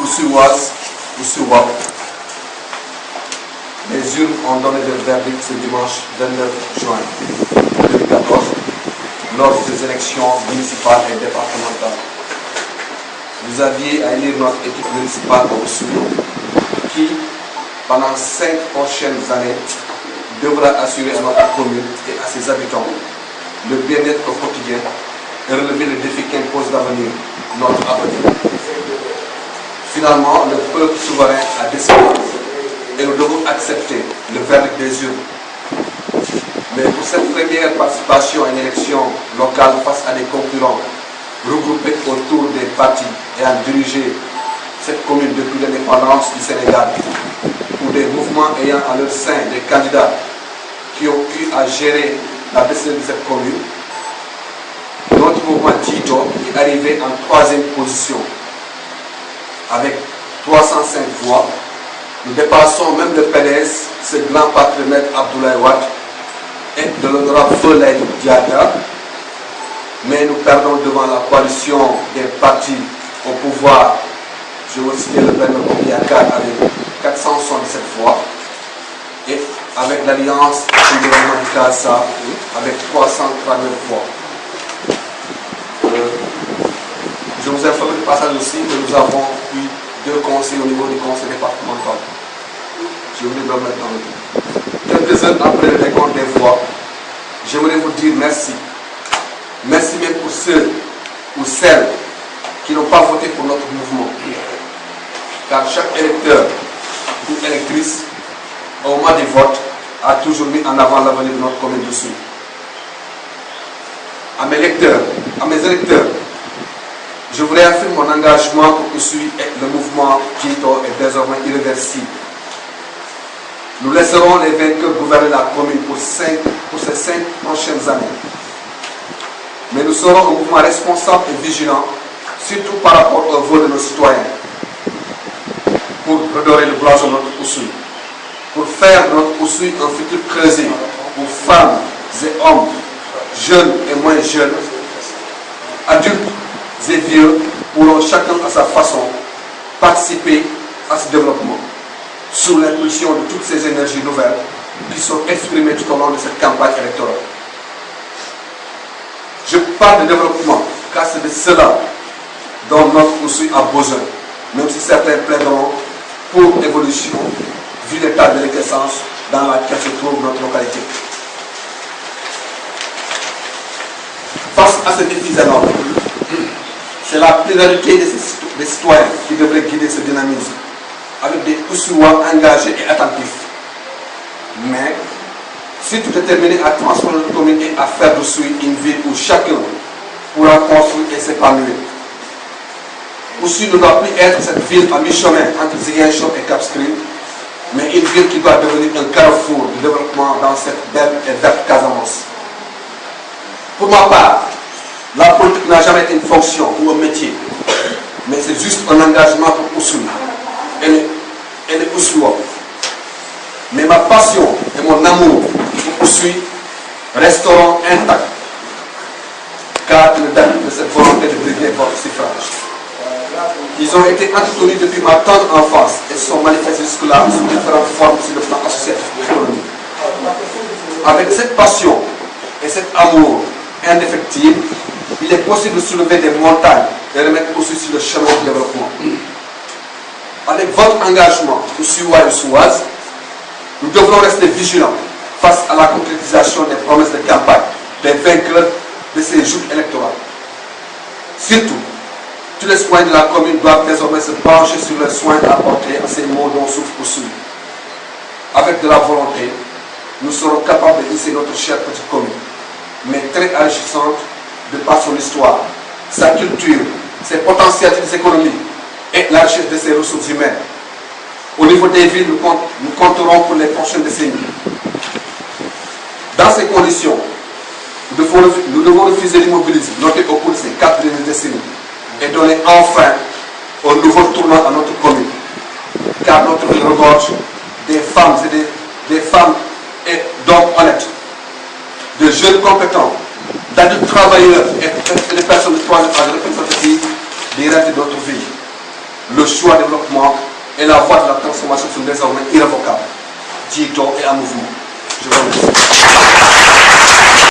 Oussouises, Oussouwa. Les urnes ont donné leur verdict ce dimanche 29 juin 2014 lors des élections municipales et départementales. Vous aviez à élire notre équipe municipale à Oussouye qui, pendant 5 prochaines années, devra assurer à notre commune et à ses habitants le bien-être au quotidien et relever les défis qu'impose l'avenir, notre avenir. Finalement, le peuple souverain a décidé et nous devons accepter le verdict des urnes. Mais pour cette première participation à une élection locale face à des concurrents regroupés autour des partis ayant dirigé cette commune depuis l'indépendance du Sénégal, ou des mouvements ayant à leur sein des candidats qui ont eu à gérer la destinée de cette commune, notre mouvement Tito est arrivé en 3e position avec 305 voix. Nous dépassons même le PDS, ce grand patrimoine Abdoulaye Wade et de l'honorable Foulaye Diatta, mais nous perdons devant la coalition des partis au pouvoir. Je vais citer le Benno Bokk Yakaar avec 477 voix et avec l'Alliance du gouvernement du Kasa avec 339 voix. Je vous informe du passage aussi que nous avons eu 2 conseils au niveau du conseil départemental. Je voulais le mettre dans le dos. Quelques heures après le décompte des voix, j'aimerais vous dire merci. Merci même pour ceux ou celles qui n'ont pas voté pour notre mouvement. Car chaque électeur ou électrice, au moment du vote, a toujours mis en avant l'avenir de notre commune d'Oussouye. À mes électeurs, je vous réaffirme mon engagement pour Oussouye et le mouvement Tito est désormais irréversible. Nous laisserons les vainqueurs gouverner la commune pour ces 5 prochaines années. Mais nous serons un mouvement responsable et vigilant, surtout par rapport au vote de nos citoyens, pour redorer le blason de notre Oussouye, pour faire de notre Oussouye un futur creuset où femmes et hommes, jeunes et moins jeunes, adultes et vieux, pourront chacun à sa façon participer à ce développement, sous l'impulsion de toutes ces énergies nouvelles qui sont exprimées tout au long de cette campagne électorale. Je parle de développement car c'est de cela dont notre Oussouye a besoin, même si certains plaideront pour évolution, vu l'état de déliquescence dans laquelle se trouve notre localité. Face à ces défis énormes, c'est la pluralité des citoyens qui devrait guider ce dynamisme, avec des Oussouyois engagés et attentifs. Mais, si tout est terminé à transformer notre commune et à faire d'Oussouye une ville où chacun pourra construire et s'épanouir. Oussouye ne doit plus être cette ville à mi-chemin entre Ziguinchor et Cap Skirring, mais une ville qui doit devenir un carrefour de développement dans cette belle et verte Casamance. Pour ma part, la politique n'a jamais été une fonction ou un métier, mais c'est juste un engagement pour Oussouye et les Oussouyois. Mais ma passion et mon amour pour Oussouye resteront intacts, car ils datent de cette volonté de briguer votre suffrage. Ils ont été entretenus depuis ma tendre enfance et sont manifestés jusque-là sous différentes formes sur le plan associatif et économique. Avec cette passion et cet amour indéfectible, il est possible de soulever des montagnes et remettre aussi sur le chemin du développement. Avec votre engagement, Oussouyois et Oussouises, nous devrons rester vigilants face à la concrétisation des promesses de campagne des vainqueurs de ces joutes électorales. Surtout, tous les citoyens de la commune doivent désormais se pencher sur les soins apportés à ces maux dont souffre Oussouye. Avec de la volonté, nous serons capables de hisser notre chère petite commune, mais très enrichissante de par son histoire, sa culture, ses potentialités économiques et la richesse de ses ressources humaines. Au niveau des villes, nous compterons pour les prochaines décennies. Dans ces conditions, nous devons refuser l'immobilisme noté au cours de ces 4 dernières décennies et donner enfin un nouveau tournant à notre commune. Car notre ville regorge des femmes et d'hommes honnêtes, de jeunes compétents, d'adultes travailleurs et de personnes de représentatives des rêves de notre vie. le choix de développement et la voie de la transformation sont désormais irrévocables. Djito est en mouvement. Je vous remercie.